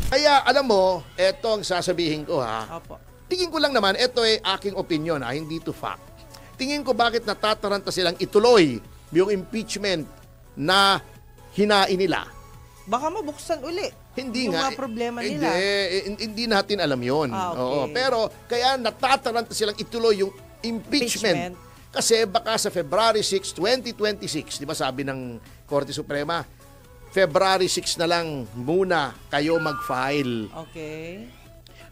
Kaya alam mo, eto ang sasabihin ko ha. Opo. Tingin ko lang naman, ito ay aking opinion ha, hindi to fact. Tingin ko bakit natataranta silang ituloy yung impeachment na hinain nila. Baka mabuksan uli. Hindi yung nga. mga problema nila. Hindi natin alam yun. Okay. Oo, pero kaya natataranta silang ituloy yung impeachment. Kasi baka sa February 6, 2026, di ba sabi ng Korte Suprema, February 6 na lang muna kayo mag-file. Okay.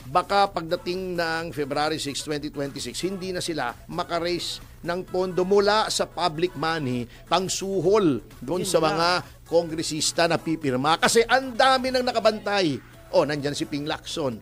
Baka pagdating ng February 6, 2026, hindi na sila makaraise ng pondo mula sa public money pang suhol doon sa mga kongresista na pipirma. Kasi ang dami nang nakabantay. Nandyan si Ping Lacson.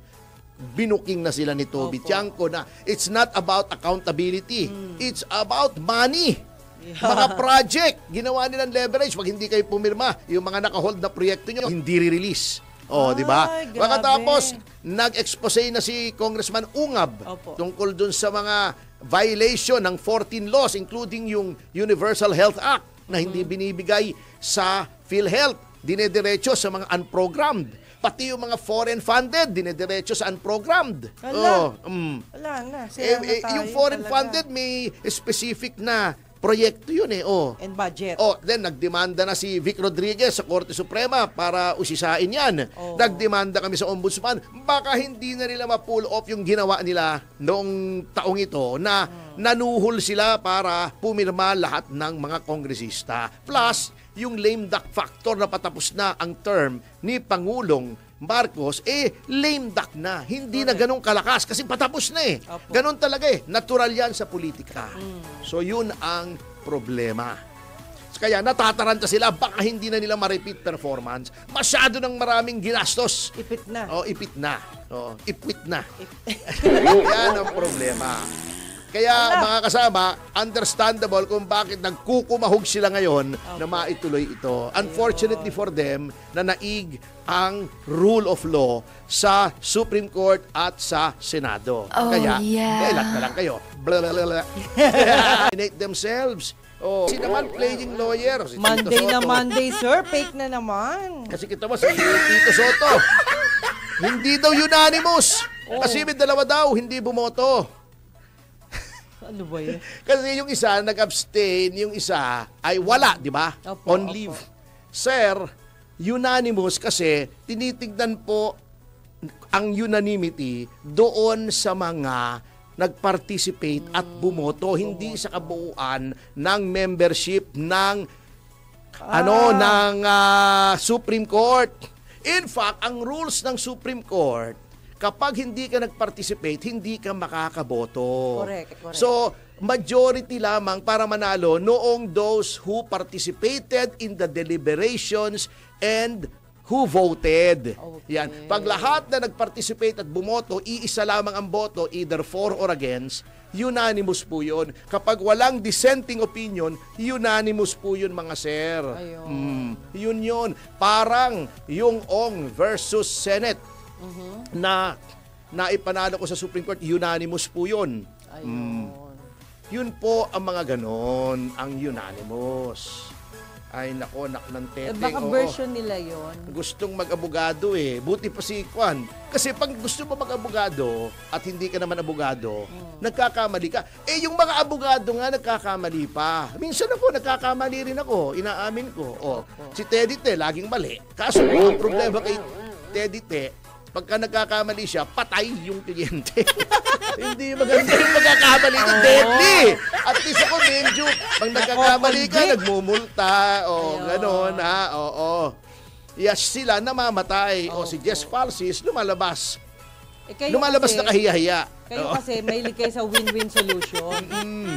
Binuking na sila ni Toby Tiangco na it's not about accountability. It's about money. Yeah. Mga project, ginawa nilang leverage. Pag hindi kayo pumirma, yung mga naka-hold na proyekto nyo, hindi re-release. Di ba? Pagkatapos, nag-expose na si Congressman Ungab tungkol dun sa mga violation ng 14 laws, including yung Universal Health Act na hindi binibigay sa PhilHealth, dinediretso sa mga unprogrammed. Pati yung mga foreign funded, dinediretso sa unprogrammed. Wala na. Yung foreign funded, may specific na proyekto yun And budget. Then nagdemanda na si Vic Rodriguez sa Korte Suprema para usisain yan. Nagdemanda kami sa Ombudsman. Baka hindi na nila ma-pull off yung ginawa nila noong taong ito na nanuhol sila para pumirma lahat ng mga kongresista. Plus, yung lame duck factor na patapos na ang term ni Pangulong Marcos, lame duck na. Hindi na ganun kalakas kasi patapos na Ganun talaga Natural yan sa politika. So yun ang problema. Kaya natataranta sila, baka hindi na nila ma-repeat performance. Masyado ng maraming ginastos. Ipit na. Ipit na. Ipit na. Yan ang problema. Kaya mga kasama, understandable kung bakit nagkukumahog sila ngayon na maituloy ito. Unfortunately for them, na naig ang rule of law sa Supreme Court at sa Senado. Kaya, kailan na lang kayo. Eliminate themselves. Si naman playing lawyer. Si Monday na Monday, sir. Fake na naman. Kasi kita mo, si Tito Soto, hindi daw unanimous. Kasi may dalawa daw, hindi bumoto. Ano ba yun? Kasi yung isa nag-abstain, yung isa ay wala, di ba? On leave. Sir, unanimous kasi tinitignan po ang unanimity doon sa mga nag-participate at bumoto, hindi sa kabuuan ng membership ng Supreme Court. In fact, ang rules ng Supreme Court, kapag hindi ka nag-participate, hindi ka makakaboto. Correct. So, majority lamang para manalo noong those who participated in the deliberations and who voted. Yan. Pag lahat na nag-participate at bumoto, iisa lamang ang boto, either for or against, unanimous po yun. Kapag walang dissenting opinion, unanimous po yun, mga sir. Yun. Parang yung Ong versus Senate na naipanalo ko sa Supreme Court, unanimous po yun. Yun po ang mga ganon, ang unanimous. Ay, nako, nak ng teteng. Baka version nila yon. Gustong mag-abogado Buti pa si Kwan. Kasi pag gusto mo mag-abogado at hindi ka naman abogado, nagkakamali ka. Yung mga abogado nga nagkakamali pa. Minsan ako, nagkakamali rin ako. Inaamin ko. Si Teddy Te, laging mali. Kaso, ang problema kay Teddy Te, pagka nagkakamali siya, patay yung kliyente. Hindi maganda yung magkakamali ng deadly. At least ako, medyo, pag nagkakamali ka, nagmumulta, gano'n, Yes, sila namamatay. Si Jess Falsis, lumalabas. Lumalabas na kahiya-hiya. Kayo kasi may kayo sa win-win solution. Yun.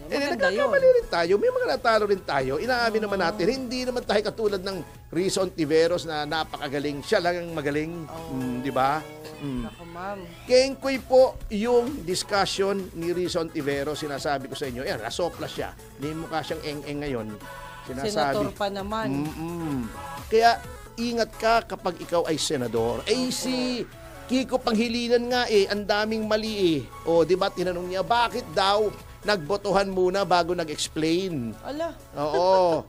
Maganda yun. Nagkakamali rin tayo. May mga natalo rin tayo. Inaamin naman natin. Hindi naman tayo katulad ng Rizon Tiveros na napakagaling. Siya lang ang magaling. Di ba? Ako, ma'am. Kengkoy po yung discussion ni Rizon Tiveros. Sinasabi ko sa inyo. Yan, nasopla siya. Hindi mukha siyang eng-eng ngayon. Sinasabi. Senator pa naman. Kaya ingat ka kapag ikaw ay senador. Si Kiko Panghilinan nga ang daming mali di ba, tinanong niya, bakit daw nagbotohan muna bago nag-explain? Ala. Oo.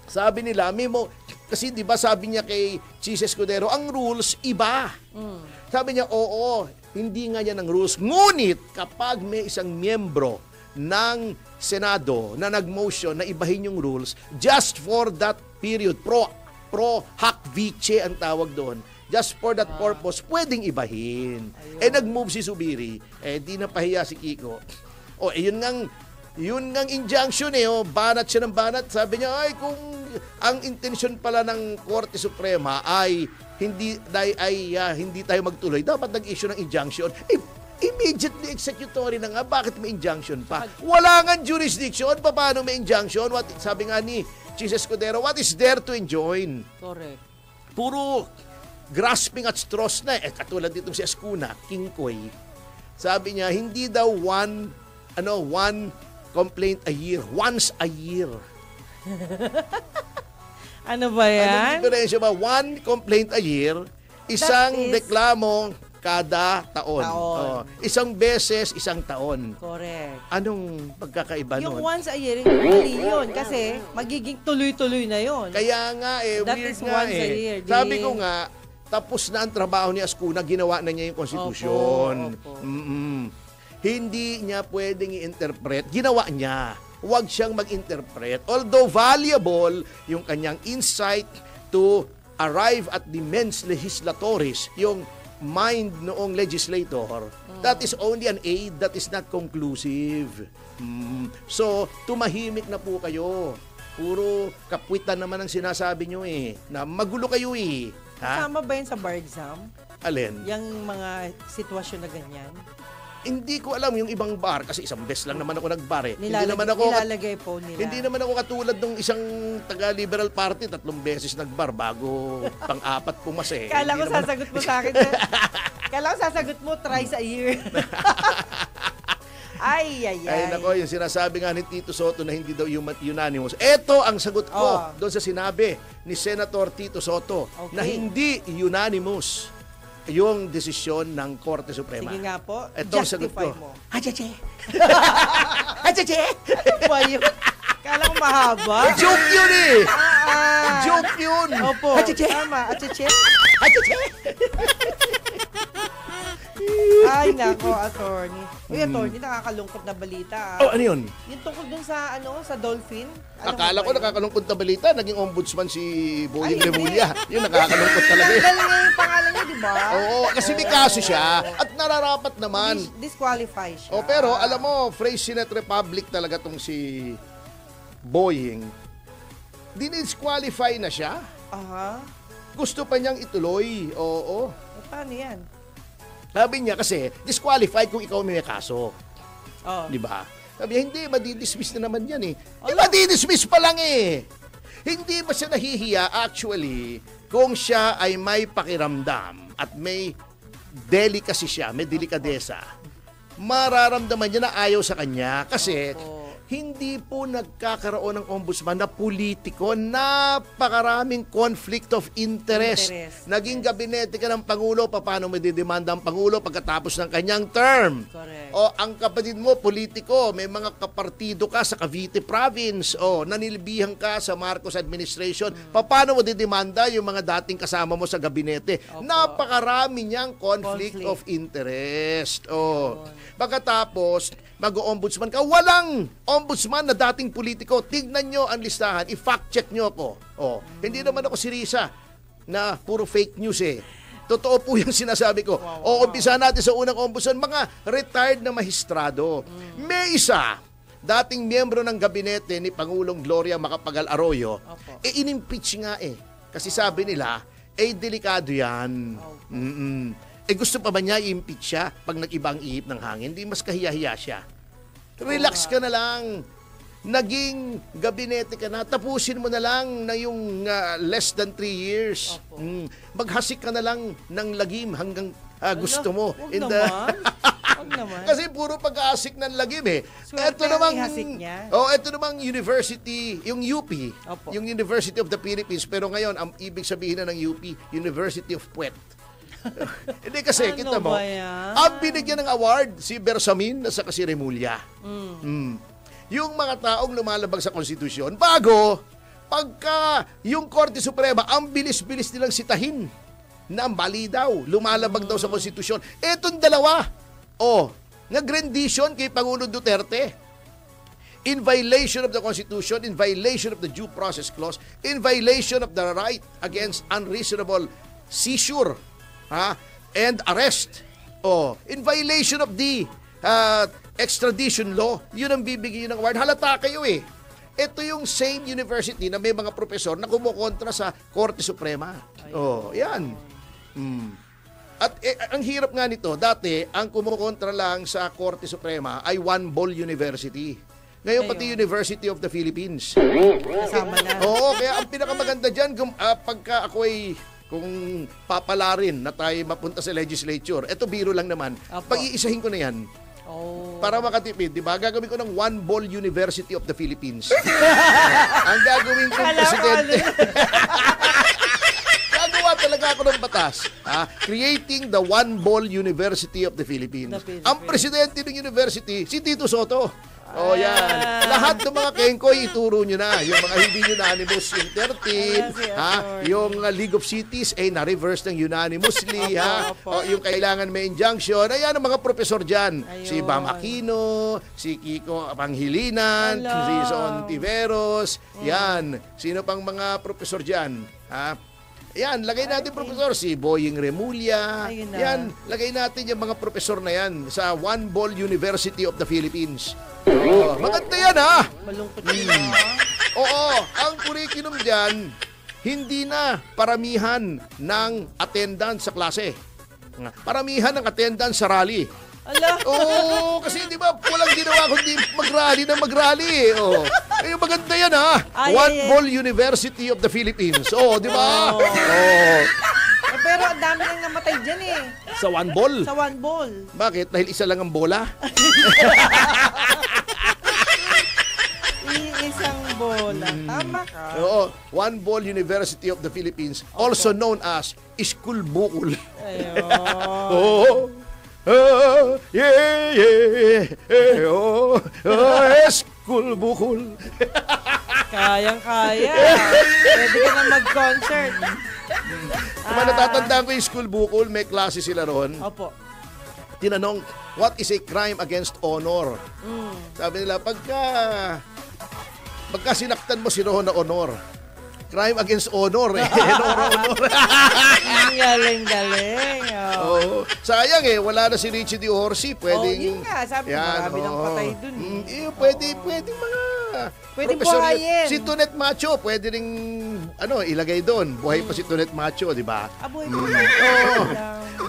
Sabi nila, Kasi di ba sabi niya kay Chis Escudero, ang rules iba. Sabi niya, oo, hindi nga yan ang rules. Ngunit kapag may isang miyembro ng Senado na nag-motion na ibahin yung rules just for that period, pro hac vice ang tawag doon, just for that purpose, pwedeng ibahin. Nag-move si Zubiri, di napahiya si Kiko. Yun ngang injunction banat siya ng banat. Sabi niya, kung ang intention pala ng Korte Suprema ay hindi tayo magtuloy, dapat nag-issue ng injunction. Immediately executory na nga, bakit may injunction pa? Wala nga jurisdiction, paano may injunction? Sabi nga ni Chis Escudero, what is there to enjoin? Correct. Puro grasping at straws na katulad ditong si Escuna, King Koy. Sabi niya, hindi daw one complaint a year, once a year. Ano ba yan? Anong diferensya ba? One complaint a year, isang reklamo kada taon. Isang beses, isang taon. Correct. Anong pagkakaiba nun? Yung once a year, mali yun. Kasi magiging tuloy-tuloy na yun. Kaya nga That weird is nga once a year. Sabi ko nga, tapos na ang trabaho ni Ascuna, ginawa na niya yung konstitusyon. Opo. Hindi niya pwedeng i-interpret. Ginawa niya. Huwag siyang mag-interpret. Although valuable yung kanyang insight to arrive at the mens legislatoris, yung mind noong legislator, that is only an aid, that is not conclusive. So, tumahimik na po kayo. Puro kapwitan naman ang sinasabi nyo na magulo kayo Ha? Kasama ba yun sa bar exam? Alin? Yung mga sitwasyon na ganyan? Hindi ko alam yung ibang bar kasi isang beses lang naman ako nagbar Nilalagay po nila. Hindi naman ako katulad ng isang taga-Liberal Party, 3 beses nagbar bago pang-4 pumasa Kala ko sasagot mo sa akin. Kala ko sasagot mo thrice a year. Ay. Nako, yung sinasabi nga ni Tito Soto na hindi daw unanimous. Ito ang sagot ko doon sa sinabi ni Senator Tito Soto na hindi unanimous yung desisyon ng Korte Suprema. Sige nga po, ito sagot ko. mo. Achache! Ano ba yun? Kala ko mahaba. Joke yun Joke yun! Opo, tama. Achache? Ay, nako, attorney. Uy, attorney, nakakalungkot na balita. Ano yun? Yung tungkol dun sa, sa dolphin. Akala ko nakakalungkot na balita. Naging ombudsman si Boying Remulla. Yung nakakalungkot talaga Dahil nga yung pangalan niya, di ba? Oo, kasi may kaso siya. At nararapat naman. Disqualify siya. Pero alam mo, phrase Senate Republic talaga tong si Boying. Dinisqualify na siya. Gusto pa niyang ituloy. Oo. Paano yan? Sabi niya kasi, disqualified kung ikaw may kaso. Di ba? Sabi niya, hindi, madidismiss na naman yan madidismiss pa lang Hindi ba siya nahihiya actually kung siya ay may pakiramdam at may delicacy siya, may delikadesa. Mararamdaman niya na ayaw sa kanya kasi hindi po nagkakaroon ng ombudsman na politiko. Napakaraming conflict of interest. Naging gabinete ka ng Pangulo, paano mo didemanda ang Pangulo pagkatapos ng kanyang term? Correct. O ang kapatid mo, politiko, may mga kapartido ka sa Cavite Province, nanilbihan ka sa Marcos administration, paano mo didemanda yung mga dating kasama mo sa gabinete? Napakarami niyang conflict of interest. Pagkatapos, mag-ombudsman ka, walang ombudsman na dating politiko. Tignan nyo ang listahan, i-fact check nyo ako. Hindi naman ako si Risa na puro fake news Totoo po yung sinasabi ko. Umpisa natin sa unang ombudsman, mga retired na mahistrado. May isa, dating miyembro ng gabinete ni Pangulong Gloria Macapagal Arroyo, inimpeach nga Kasi sabi nila, delikado yan. Gusto pa ba niya i-impeach siya pag nag-iba ang ihip ng hangin? Hindi mas kahiya-hiya siya. Relax ka na lang. Naging gabinete ka na. Tapusin mo na lang na yung less than 3 years. Maghasik ka na lang ng lagim hanggang gusto mo. Huwag naman. Kasi puro pag-aasik ng lagim Swerte ang ihasik niya. Ito namang university, yung UP. Yung University of the Philippines. Pero ngayon, ang ibig sabihin na ng UP, University of Puwet. Hindi kasi, kita mo, ang binigyan ng award si Bersamin at si Remulla. Yung mga taong lumalabag sa konstitusyon, bago pagka yung Korte Suprema, ang bilis-bilis nilang sitahin na mali daw, lumalabag daw sa konstitusyon. Etong dalawa, nag-rendition kay Pangulo Duterte. In violation of the Constitution, in violation of the Due Process Clause, in violation of the right against unreasonable seizure and arrest. In violation of the extradition law, yun ang bibigyan ng award. Halata kayo eh. Ito yung same university na may mga profesor na kumukontra sa Korte Suprema. Yan. At ang hirap nga nito, dati, ang kumukontra lang sa Korte Suprema ay One Ball University. Ngayon, pati University of the Philippines. Kasama na. Kaya ang pinakamaganda dyan, pagka ako ay kung papalarin na tayo mapunta sa legislature, eto biro lang naman, pag-iisahin ko na yan. Para makatipid, di ba? Gagawin ko ng One Ball University of the Philippines. Ang gagawin kong presidente. Gagawa talaga ako ng batas. Creating the One Ball University of the Philippines. Ang presidente ng university, si Tito Soto. Yan. Lahat ng mga kengkoy, ituro nyo na. Yung mga hindi unanimous, yung 13. Yung League of Cities, na-reverse ng unanimously. Yung kailangan may injunction. Ayan ang mga profesor dyan. Si Bam Aquino, si Kiko Panghilinan, si Son Tiveros. Yan. Sino pang mga profesor dyan? Yan, lagay natin profesor, si Boying Remulla. Yan, lagay natin yung mga profesor na yan sa One Ball University of the Philippines. Maganda yan, Malungkot ang curriculum dyan, hindi na paramihan ng attendance sa klase. Paramihan ng attendance sa rally. Kasi di ba walang ginawa kundi mag-rally. Maganda yan One Ball University of the Philippines. Di ba? Pero ang dami nang namatay dyan eh. Sa One Ball? Sa One Ball. Bakit? Dahil isa lang ang bola? Isang bola. Tama ka. One Ball University of the Philippines, also known as School Bukol. School Bukol. Kayang-kaya. Pwede ka na mag-concert. Kung natatandaan ko yung School Bukol, may klase sila ron. Tinanong, what is a crime against honor? Sabi nila, pagka sinaktan mo si Roho na honor, crime against honor. Honor. Galing. Sayang wala na si Richie D. Orsi. Pwedeng, yun nga, sabi ko, marami ng patay dun. Pwedeng mga pwedeng professor, buhayin. si Tonet Macho, pwede ring ilagay doon. Buhay pa si Tonet Macho, di ba? Buhay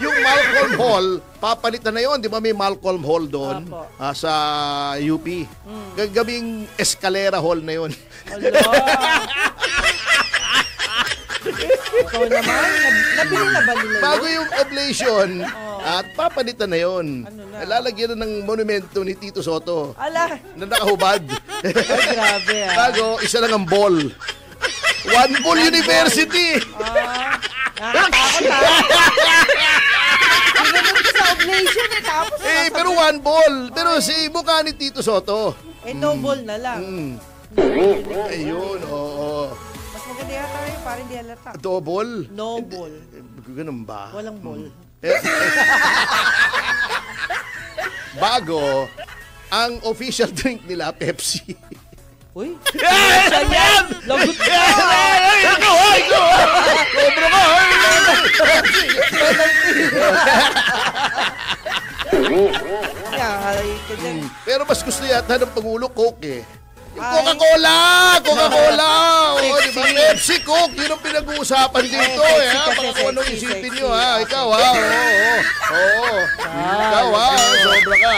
Yung Malcolm Hall, papalitan na yon, di ba may Malcolm Hall doon sa UP. Gagawing Escalera Hall na yon. Ikaw naman, nabili na ba nila yun? Bago yung oblation, at papalitan na yon. Lalagyan na ng monumento ni Tito Soto. Na nakahubad. Ay, grabe Bago, isa lang ang ball. One Ball University! Nakakatakot Sinunod ko sa oblation tapos pero one ball. Pero si mukha ni Tito Soto. no ball na lang. Ayun, Mas maganda yata rin, parang di halata. Double? No ball. Ganun ba? Walang ball. Bago, ang official drink nila, Pepsi. Uy! Yan! Lagot ka! Sobra ka! Pero mas gusto yata ng Pangulo Coke Yung Coca-Cola! Coca-Cola! Di ba? Pepsi, Coke! Yun ang pinag-uusapan dito Baka kung anong isipin nyo Ikaw Ikaw sobra ka